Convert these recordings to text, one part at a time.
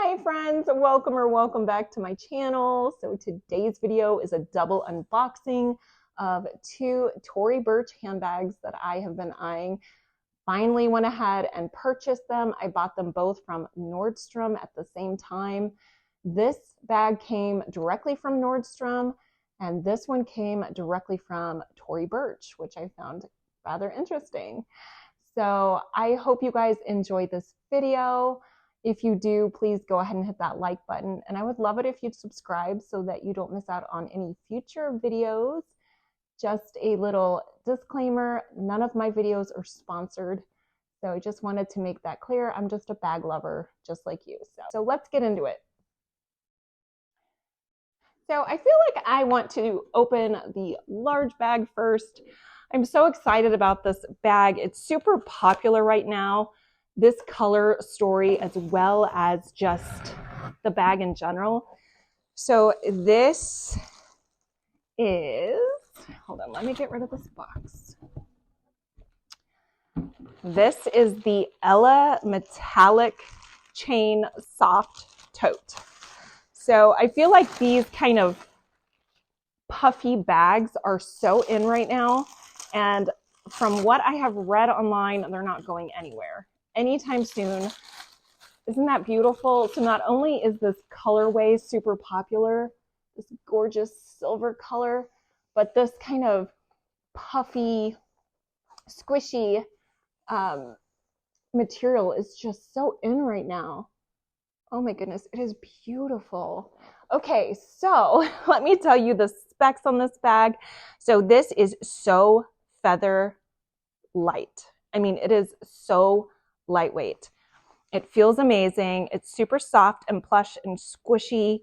Hey friends, welcome back to my channel. So today's video is a double unboxing of two Tory Burch handbags that I have been eyeing. Finally went ahead and purchased them. I bought them both from Nordstrom at the same time. This bag came directly from Nordstrom and this one came directly from Tory Burch, which I found rather interesting. So I hope you guys enjoy this video. If you do, please go ahead and hit that like button. And I would love it if you'd subscribe so that you don't miss out on any future videos. Just a little disclaimer, none of my videos are sponsored. So I just wanted to make that clear. I'm just a bag lover, just like you. So let's get into it. So I feel like I want to open the large bag first. I'm so excited about this bag. It's super popular right now. This color story as well as just the bag in general. So this is, hold on, let me get rid of this box. This is the Ella Metallic Chain Soft Tote. So I feel like these kind of puffy bags are so in right now. And from what I have read online, they're not going anywhere anytime soon. Isn't that beautiful? So not only is this colorway super popular, this gorgeous silver color, but this kind of puffy, squishy material is just so in right now. Oh my goodness, it is beautiful. Okay, so let me tell you the specs on this bag. So this is so feather light. I mean, it is so lightweight. It feels amazing. It's super soft and plush and squishy.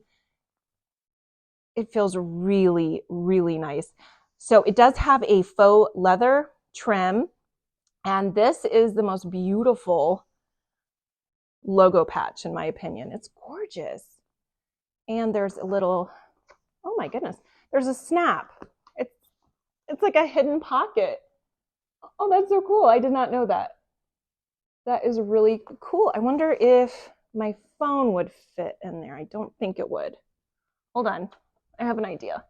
It feels really, really nice. So it does have a faux leather trim, and this is the most beautiful logo patch in my opinion. It's gorgeous. And there's a little, oh my goodness, there's a snap. It's like a hidden pocket. Oh, that's so cool. I did not know that. That is really cool. I wonder if my phone would fit in there. I don't think it would. Hold on. I have an idea.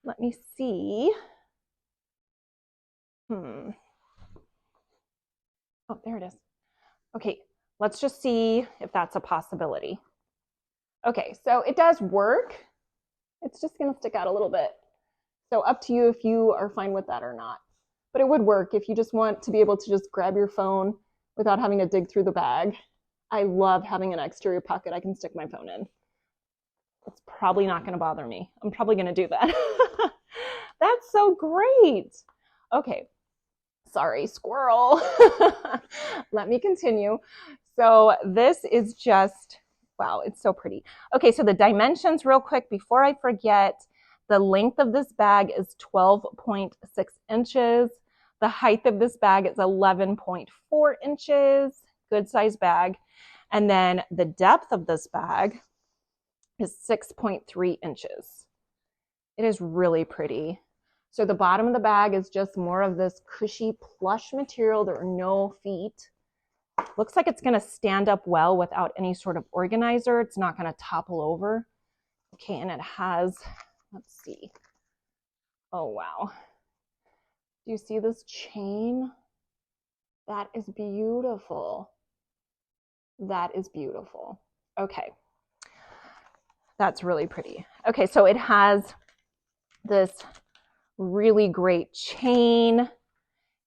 Let me see. Oh, there it is. Okay, let's just see if that's a possibility. Okay, so it does work. It's just going to stick out a little bit. So up to you if you are fine with that or not. But it would work if you just want to be able to just grab your phone without having to dig through the bag. I love having an exterior pocket I can stick my phone in. It's probably not going to bother me. I'm probably going to do that. That's so great. Okay. Sorry, squirrel. Let me continue. So this is just, wow, it's so pretty. Okay, so the dimensions real quick before I forget. The length of this bag is 12.6 inches. The height of this bag is 11.4 inches. Good size bag. And then the depth of this bag is 6.3 inches. It is really pretty. So the bottom of the bag is just more of this cushy plush material. There are no feet. Looks like it's going to stand up well without any sort of organizer. It's not going to topple over. Okay, and it has, let's see. Oh, wow. Do you see this chain? That is beautiful. That is beautiful. Okay. That's really pretty. Okay, so it has this really great chain,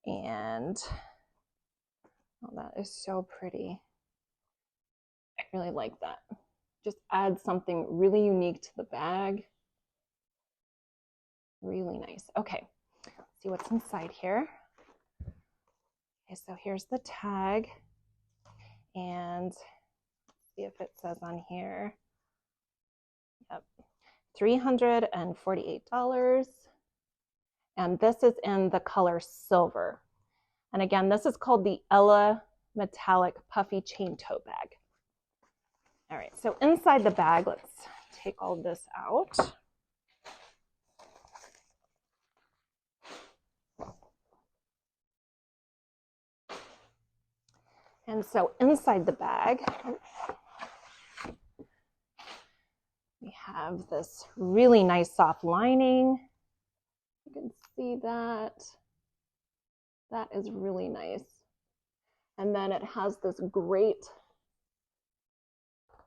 and oh, that is so pretty. I really like that. Just adds something really unique to the bag. Really nice. Okay, let's see what's inside here. Okay, so here's the tag, and let's see if it says on here. Yep, $348. And this is in the color silver. And again, this is called the Ella Metallic Puffy Chain Tote Bag. All right, so inside the bag, let's take all this out. And so inside the bag, have this really nice soft lining. You can see that. That is really nice. And then it has this great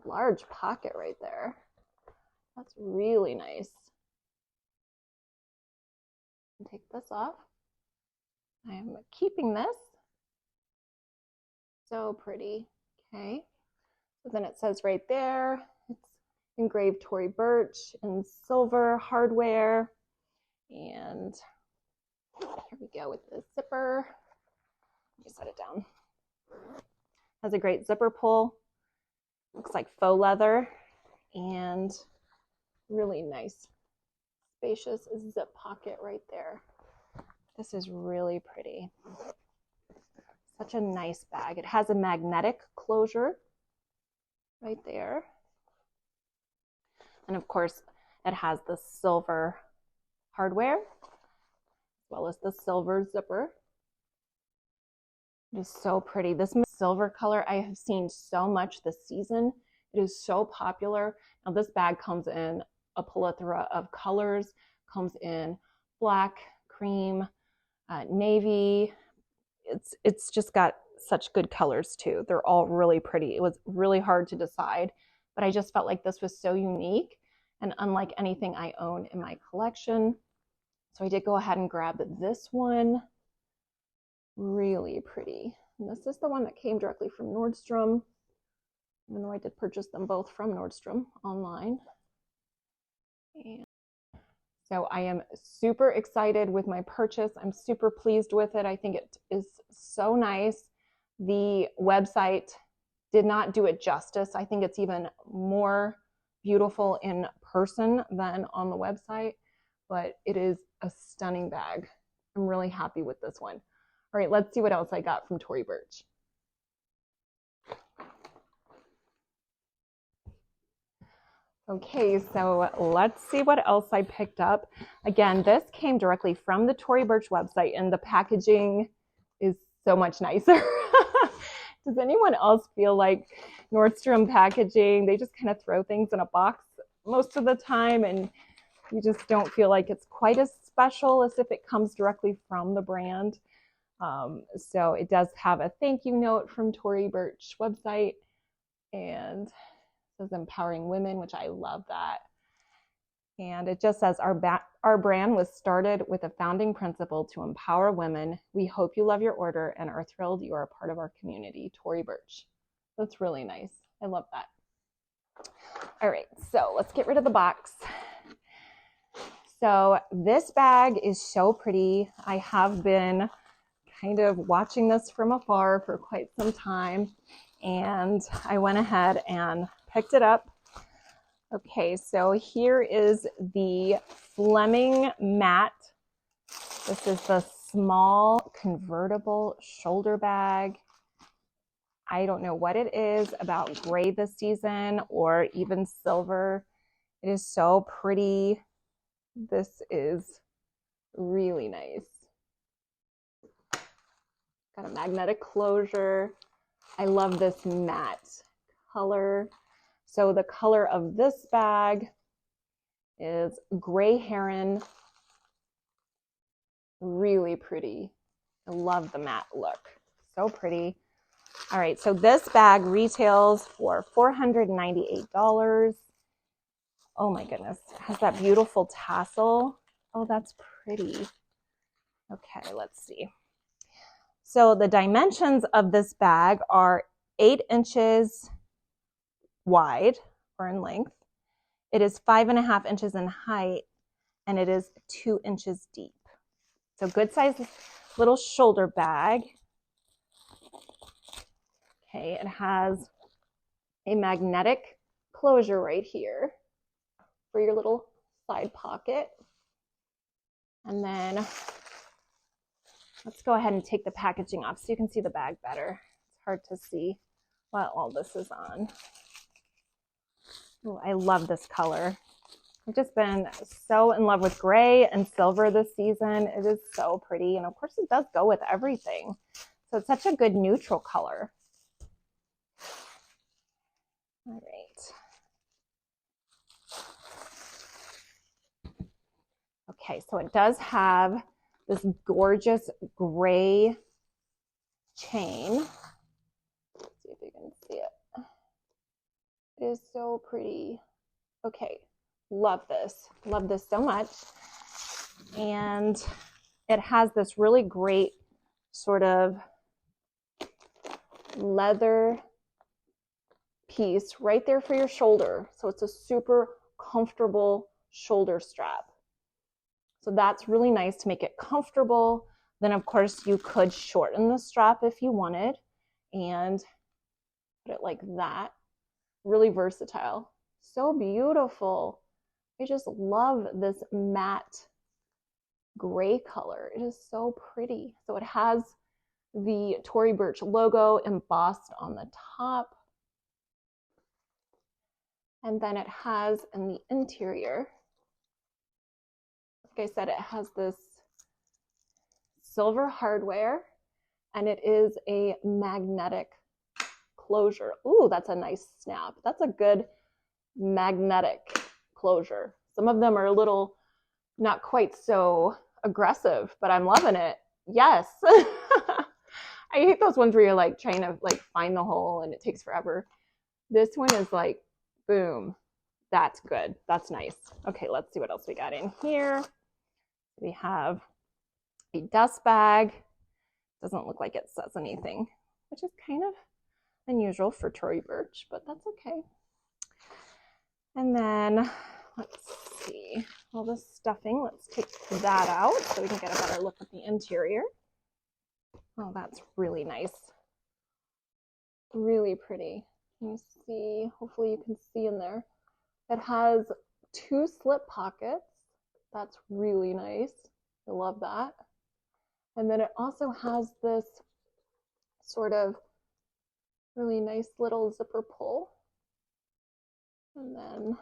large pocket right there. That's really nice. Take this off. I am keeping this. So pretty. Okay. So then it says right there, it's engraved Tory Burch in silver hardware. And here we go with the zipper. Let me set it down. Has a great zipper pull. Looks like faux leather and really nice spacious zip pocket right there. This is really pretty. Such a nice bag. It has a magnetic closure right there. And of course, it has the silver hardware as well as the silver zipper. It is so pretty. This silver color I have seen so much this season. It is so popular. Now this bag comes in a plethora of colors, comes in black, cream, navy. It's just got such good colors too. They're all really pretty. It was really hard to decide, but I just felt like this was so unique and unlike anything I own in my collection. So I did go ahead and grab this one. Really pretty. And this is the one that came directly from Nordstrom, even though I did purchase them both from Nordstrom online. And so I am super excited with my purchase. I'm super pleased with it. I think it is so nice. The website did not do it justice. I think it's even more beautiful in person than on the website, but it is a stunning bag. I'm really happy with this one. All right, let's see what else I got from Tory Burch. Okay, so let's see what else I picked up. Again, this came directly from the Tory Burch website, and the packaging is so much nicer. Does anyone else feel like Nordstrom packaging, they just kind of throw things in a box most of the time, and you just don't feel like it's quite as special as if it comes directly from the brand? So it does have a thank you note from Tory Burch website, and it says empowering women, which I love that. And it just says our brand was started with a founding principle to empower women. We hope you love your order and are thrilled you are a part of our community. Tory Burch. That's really nice. I love that. All right, so let's get rid of the box. So this bag is so pretty. I have been kind of watching this from afar for quite some time, and I went ahead and picked it up. Okay, so here is the Fleming mat. This is the small convertible shoulder bag. I don't know what it is about gray this season or even silver. It is so pretty. This is really nice. Got a magnetic closure. I love this matte color. So the color of this bag is gray heron. Really pretty. I love the matte look. So pretty. All right, so this bag retails for $498. Oh my goodness. It has that beautiful tassel. Oh, that's pretty. Okay, let's see. So the dimensions of this bag are 8 inches wide or in length. It is 5.5 inches in height, and it is 2 inches deep. So good size little shoulder bag. Okay, it has a magnetic closure right here for your little side pocket. And then let's go ahead and take the packaging off so you can see the bag better. It's hard to see what all this is on. Oh, I love this color. I've just been so in love with gray and silver this season. It is so pretty. And of course it does go with everything. So it's such a good neutral color. All right. Okay, so it does have this gorgeous gray chain. Let's see if you can see it. It is so pretty. Okay, love this. Love this so much. And it has this really great sort of leather piece right there for your shoulder. So it's a super comfortable shoulder strap. So that's really nice to make it comfortable. Then of course you could shorten the strap if you wanted and put it like that. Really versatile. So beautiful. I just love this matte gray color. It is so pretty. So it has the Tory Burch logo embossed on the top. And then it has in the interior, like I said, it has this silver hardware and it is a magnetic closure. Ooh, that's a nice snap. That's a good magnetic closure. Some of them are a little not quite so aggressive, but I'm loving it. Yes. I hate those ones where you're like trying to like find the hole and it takes forever. This one is like, boom. That's good. That's nice. Okay, let's see what else we got in here. We have a dust bag. Doesn't look like it says anything, which is kind of unusual for Tory Burch, but that's okay. And then let's see, all this stuffing. Let's take that out so we can get a better look at the interior. Oh, that's really nice. Really pretty. Let me see. Hopefully you can see in there. It has 2 slip pockets. That's really nice. I love that. And then it also has this sort of really nice little zipper pull. And then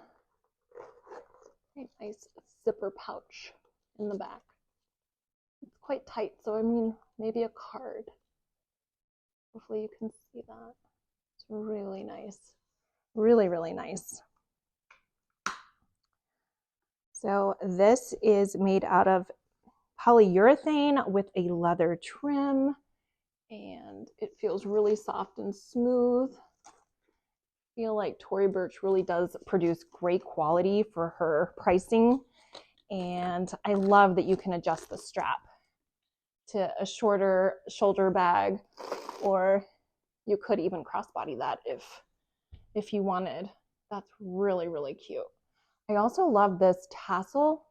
a nice zipper pouch in the back. It's quite tight, so I mean, maybe a card. Hopefully you can see that. It's really nice. Really, really nice. So this is made out of polyurethane with a leather trim, and it feels really soft and smooth. I feel like Tory Burch really does produce great quality for her pricing, and I love that you can adjust the strap to a shorter shoulder bag, or you could even crossbody that if you wanted. That's really, really cute. I also love this tassel,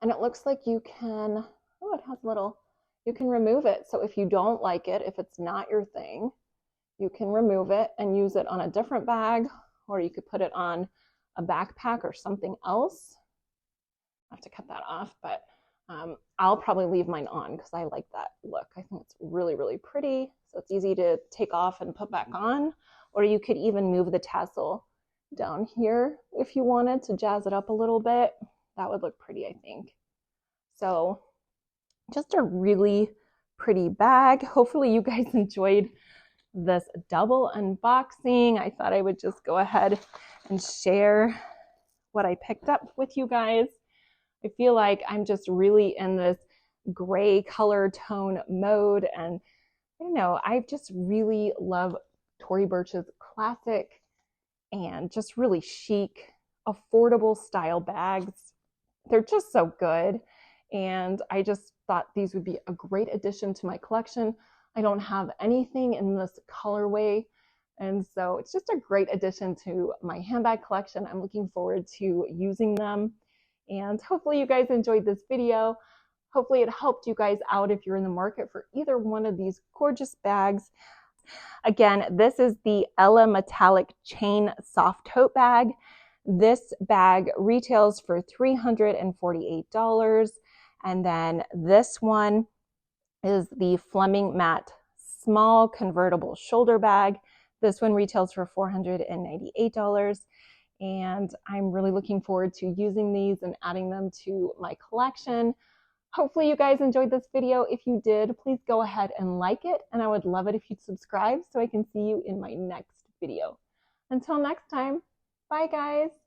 and it looks like you can, oh, it has little, you can remove it. So if you don't like it, if it's not your thing, you can remove it and use it on a different bag, or you could put it on a backpack or something else. I have to cut that off, but I'll probably leave mine on because I like that look. I think it's really, really pretty. So it's easy to take off and put back on, or you could even move the tassel down here if you wanted to jazz it up a little bit. That would look pretty, I think. So just a really pretty bag. Hopefully you guys enjoyed this double unboxing. I thought I would just go ahead and share what I picked up with you guys. I feel like I'm just really in this gray color tone mode, and I don't know, I just really love Tory Burch's classic and just really chic, affordable style bags. They're just so good, and I just thought these would be a great addition to my collection. I don't have anything in this colorway, and so it's just a great addition to my handbag collection. I'm looking forward to using them, and hopefully you guys enjoyed this video. Hopefully it helped you guys out if you're in the market for either one of these gorgeous bags. Again, this is the Ella Metallic Chain Soft Tote Bag. This bag retails for $348. And then this one is the Fleming Matte Small Convertible Shoulder Bag. This one retails for $498. And I'm really looking forward to using these and adding them to my collection. Hopefully you guys enjoyed this video. If you did, please go ahead and like it, and I would love it if you'd subscribe so I can see you in my next video. Until next time, bye guys.